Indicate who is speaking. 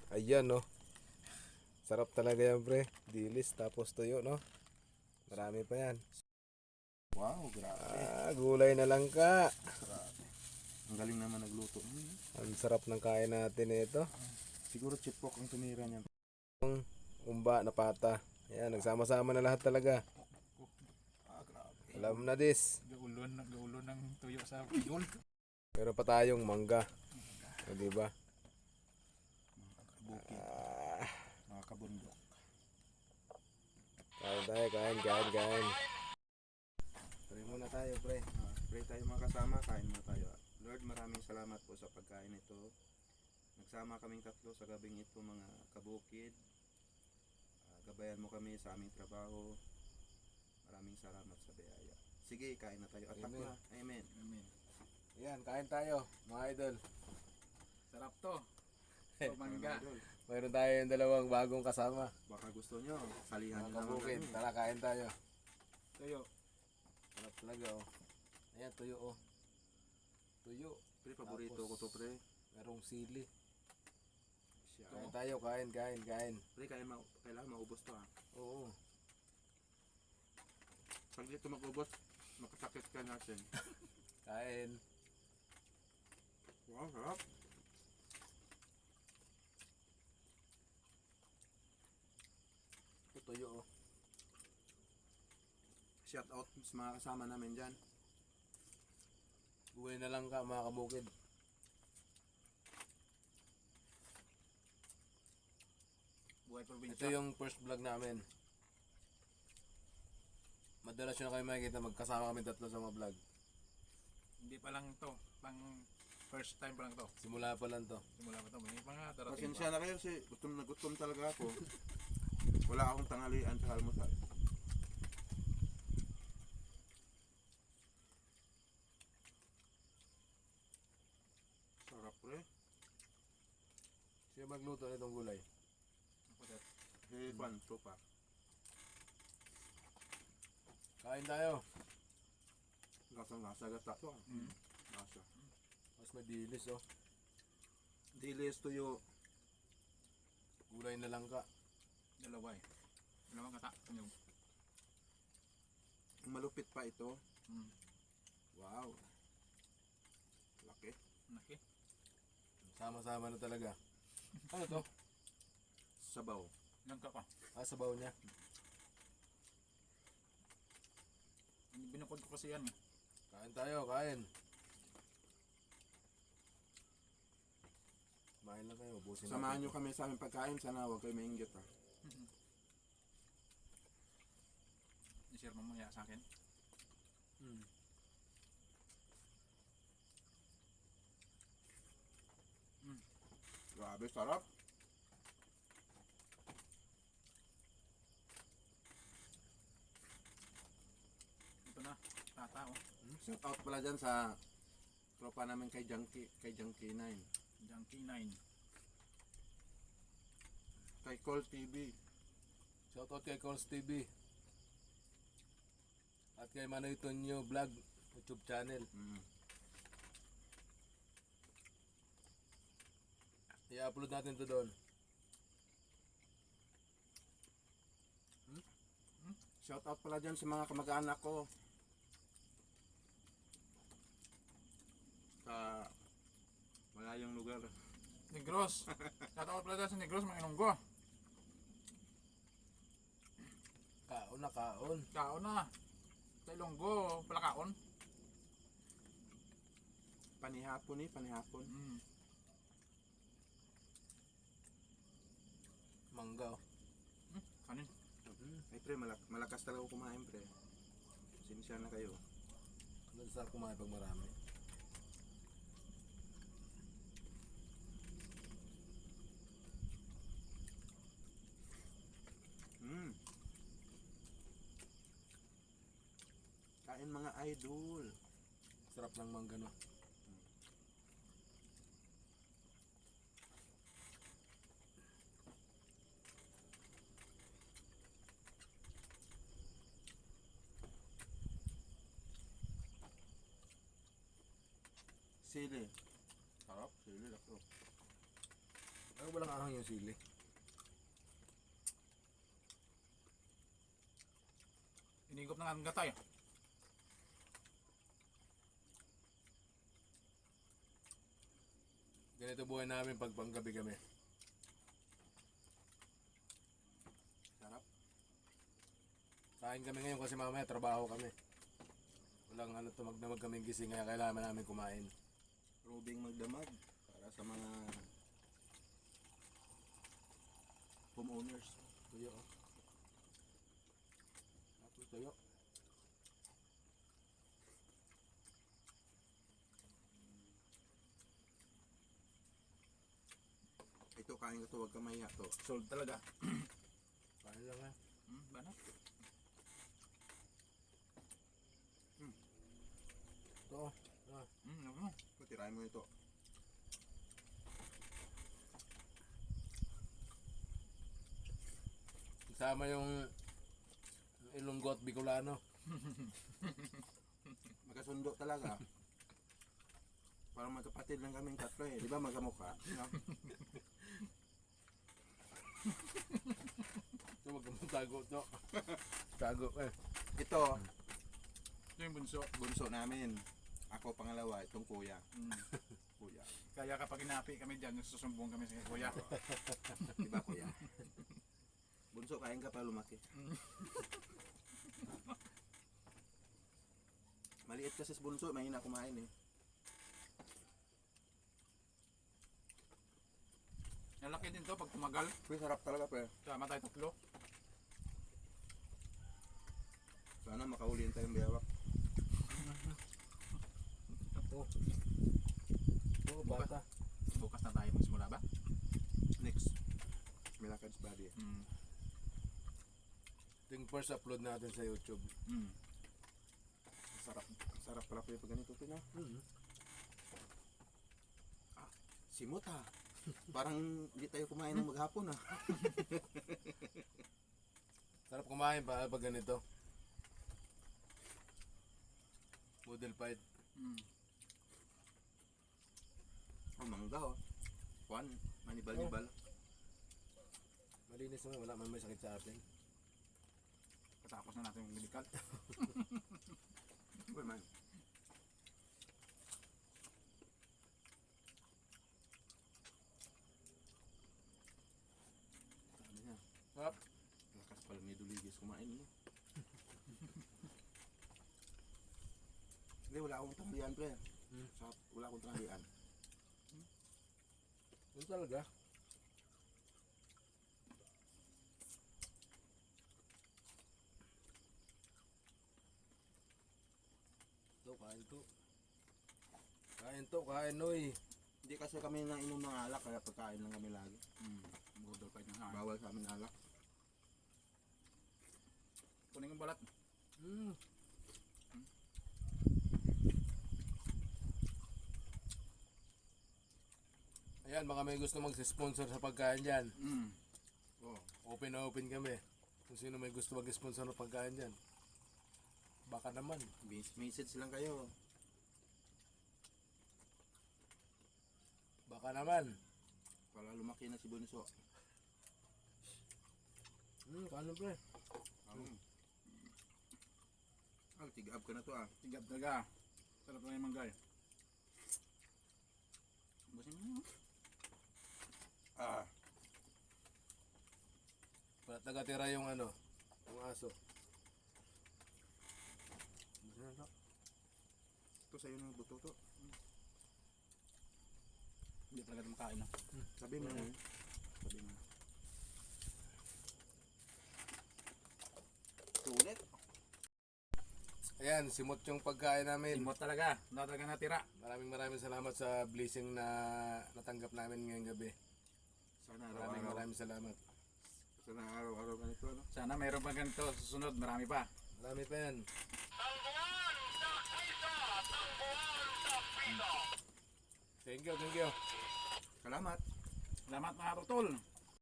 Speaker 1: Ayan, no. Sarap talaga yan, pre. Dilis, tapos tuyo, no. Marami pa yan.
Speaker 2: Wow, grabe.
Speaker 1: Gulay na lang ka.
Speaker 2: Grabe. Ang galing naman nagluto.
Speaker 1: Ang sarap ng kain natin ito.
Speaker 2: Siguro chipok ang tumira niyan.
Speaker 1: Umba na pata. Ayan, nagsama-sama na lahat talaga.
Speaker 2: Grabe.
Speaker 1: Alam na this.
Speaker 3: Gaulon ng tuyo sa pigol.
Speaker 1: Meron pa tayong mangga. O, diba?
Speaker 2: Mga kabukid, mga kabundok.
Speaker 1: Kain tayo, kain. Pray muna tayo, pre.
Speaker 2: Pray tayo mga kasama, kain mo tayo. Lord, maraming salamat po sa pagkain ito. Nagsama kaming tatlo sa gabing ito mga kabukid. Gabayan mo kami sa aming trabaho. Maraming salamat sa biyaya. Sige, kain na tayo. Atak
Speaker 1: Amen.
Speaker 2: na. Amen.
Speaker 3: Amen.
Speaker 1: Ayan, kain tayo, mga idol.
Speaker 3: Sarap to. Mangga.
Speaker 2: Idol,
Speaker 1: Mayroon tayo yung dalawang bagong kasama.
Speaker 2: baka gusto nyo, salihan
Speaker 1: Mga
Speaker 2: nyo naman
Speaker 1: kabukid.
Speaker 2: kami.
Speaker 1: Tara, kain tayo.
Speaker 3: Tuyo.
Speaker 1: Sarap talaga, oh. Ayan, tuyo, oh. Tuyo.
Speaker 2: Pre, paborito
Speaker 1: Tapos,
Speaker 2: ko to, pre.
Speaker 1: Merong sili.
Speaker 2: Siya.
Speaker 1: Kain tayo, kain.
Speaker 2: Pre, kailangan maubos to, ha.
Speaker 1: Oo.
Speaker 2: Pag dito mag-ubos, makasakit ka natin.
Speaker 1: Kain.
Speaker 2: Wow, sarap.
Speaker 1: Ito, tuyo, oh.
Speaker 2: Shout out sa mga kasama namin dyan.
Speaker 1: Buhay na lang ka, mga kabukid.
Speaker 3: Buhay
Speaker 1: Ito
Speaker 3: probinsya.
Speaker 1: yung first vlog namin. Madalas yun na kayo makikita, magkasama kami tatlo sa mga vlog.
Speaker 3: Hindi pa lang to. Pang first time pa lang to.
Speaker 1: Simula pa lang to.
Speaker 3: Simula pa to. May pa nga darating
Speaker 2: Pasensya
Speaker 3: pa.
Speaker 2: na kayo kasi gutom na gutom talaga ako. Wala akong tanghalian sa almusal. Sarap, pre.
Speaker 1: Sino magluto nitong gulay?
Speaker 3: Ako, sir.
Speaker 2: Hey, Juan, sopa.
Speaker 1: Kain tayo.
Speaker 2: Lasa-lasa gata to.
Speaker 3: Mm.
Speaker 2: Lasa.
Speaker 1: Mas madilis, oh.
Speaker 2: Dilis tuyo.
Speaker 1: Gulay na lang ka.
Speaker 3: Dalawa eh. Dalawang kata. Yung.
Speaker 2: Malupit pa ito.
Speaker 3: Mm.
Speaker 2: Wow. Laki.
Speaker 3: Naki.
Speaker 1: Sama-sama na talaga. Ano to?
Speaker 2: Sabaw.
Speaker 3: Langka pa.
Speaker 1: Sabaw niya.
Speaker 3: Binukod ko kasi yan eh.
Speaker 1: Kain tayo, kain. Kumain lang kayo, ubusin
Speaker 2: Samahan nyo
Speaker 1: natin.
Speaker 2: kami sa aming pagkain. Sana huwag kayo mainggit, ha.
Speaker 3: I-share mo maya sa akin.
Speaker 1: Hmm.
Speaker 2: Grabe, sarap.
Speaker 3: Ito na. Tata oh.
Speaker 2: Shout out pala dyan sa tropa namin kay Junkie 9.
Speaker 3: Junkie 9.
Speaker 2: Kay Call TV.
Speaker 1: Shoutout kay Coles TV. At kay Manoy Tonyo Vlog YouTube channel. I-upload natin to doon.
Speaker 2: Shout out pala dyan sa mga kamag-anak ko. Sa malayong lugar.
Speaker 3: Negros. Shoutout pala dyan sa Negros. Mga inunggo.
Speaker 1: Kaon na kaon.
Speaker 3: Kaon na. Sa Ilonggo. Pala kaon.
Speaker 2: Panihapon panihapon.
Speaker 3: Mm.
Speaker 1: Mangga, oh.
Speaker 3: Kanin.
Speaker 2: Ay pre, malakas talaga ako kumain pre. Sinsya na kayo.
Speaker 1: Masarap kumain pag marami.
Speaker 2: Kain mga idol.
Speaker 1: Sarap ng mangga, no?
Speaker 2: Sili. Sarap, sili ako.
Speaker 1: Bakit walang ahang yung sili?
Speaker 3: Inigop na nga ang gatay.
Speaker 1: Ganito buhay namin pag panggabi kami.
Speaker 2: Sarap.
Speaker 1: Kain kami ngayon kasi mamaya trabaho kami. Walang ano to magdamag kaming gising kaya kailangan namin kumain.
Speaker 2: Rubing magdamag para sa mga homeowners.
Speaker 1: Tuyo oh. Tapos tuyo.
Speaker 2: Ito, kain ka to, huwag ka mahiya to.
Speaker 3: Sold talaga.
Speaker 1: Kain lang ha.
Speaker 3: Banat.
Speaker 1: Ito oh. Ah.
Speaker 3: Ano?
Speaker 2: So, tirahin mo ito.
Speaker 1: Kasama yung Ilonggo at Bicolano.
Speaker 2: Magkasundo talaga. Parang magkapatid lang kaming tatlo eh. Di ba magkamukha? No?
Speaker 1: Ito wag kang tago to. Tago eh.
Speaker 2: Ito,
Speaker 3: Ito yung bunso.
Speaker 2: bunso namin. Ako pangalawa, itong kuya. Kuya.
Speaker 3: Kaya kapag inapi kami dyan, susumbong kami sa kuya.
Speaker 2: Di ba kuya? Bunso, kain ka pa lumaki. Maliit kasi sa bunso, mahina kumain eh.
Speaker 3: Nalaki din to pag tumagal.
Speaker 2: Pero sarap talaga pre.
Speaker 3: Sama tayo tatlo.
Speaker 2: Sana makahuliin tayong biyawak.
Speaker 1: Oh. Oh, bata.
Speaker 3: Bukas na tayo magsimula ba?
Speaker 2: Next. Milakad's body.
Speaker 1: Ito yung first upload natin sa YouTube.
Speaker 2: Sarap. Sarap pala po yung pag ganito pina. Simot ha. Parang hindi tayo kumain ng maghapon ha.
Speaker 1: Sarap kumain pa pag ganito. Model fight.
Speaker 2: Oh, mangga oh. Juan, manibal-nibal.
Speaker 1: Malinis naman, wala man may sakit sa atin.
Speaker 3: Katapos na natin yung medical.
Speaker 2: Well, man. Sabi niya,
Speaker 1: Sarap.
Speaker 2: lakas pala ni Duligis kumain mo. Hindi, wala akong tanghalian pre. Wala akong tanghalian.
Speaker 1: Yun talaga. Ito, kain to. Kain to, kain noy.
Speaker 2: Hindi kasi kami nainom ng alak, kaya pagkain lang kami lagi.
Speaker 3: Budol pa yun ha.
Speaker 2: Bawal sa amin alak.
Speaker 3: Kunin yung balat.
Speaker 1: Ayan, baka may gusto mag-sponsor sa pagkain dyan.
Speaker 2: Oh,
Speaker 1: Open na open kami. Kung sino may gusto mag-sponsor ng pagkain dyan. Baka naman.
Speaker 2: message lang kayo.
Speaker 1: Baka naman.
Speaker 2: Para lumaki na si Bunso.
Speaker 1: Kaano pre?
Speaker 2: Tig-up ka na to ah.
Speaker 3: Tigab talaga. Sarap na yung manggay. Busin mo.
Speaker 1: Para taga-tira yung ano, yung aso.
Speaker 2: Ito sa'yo ng buto to.
Speaker 3: Hindi talaga ito makain. No?
Speaker 2: Sabi mo na. Sabi mo. Sulit.
Speaker 1: Ayan, simot yung pagkain namin.
Speaker 3: Simot talaga. Wala talaga natira.
Speaker 1: Maraming salamat sa blessing na natanggap namin ngayong gabi.
Speaker 2: Sana
Speaker 1: Maraming
Speaker 2: araw-araw.
Speaker 1: salamat.
Speaker 2: Sana araw-araw ganito ano.
Speaker 3: Sana mayroon pa ganito sa susunod. Marami pa.
Speaker 1: Marami pa yan. Thank you, thank you.
Speaker 2: Salamat.
Speaker 3: Salamat mga tutol.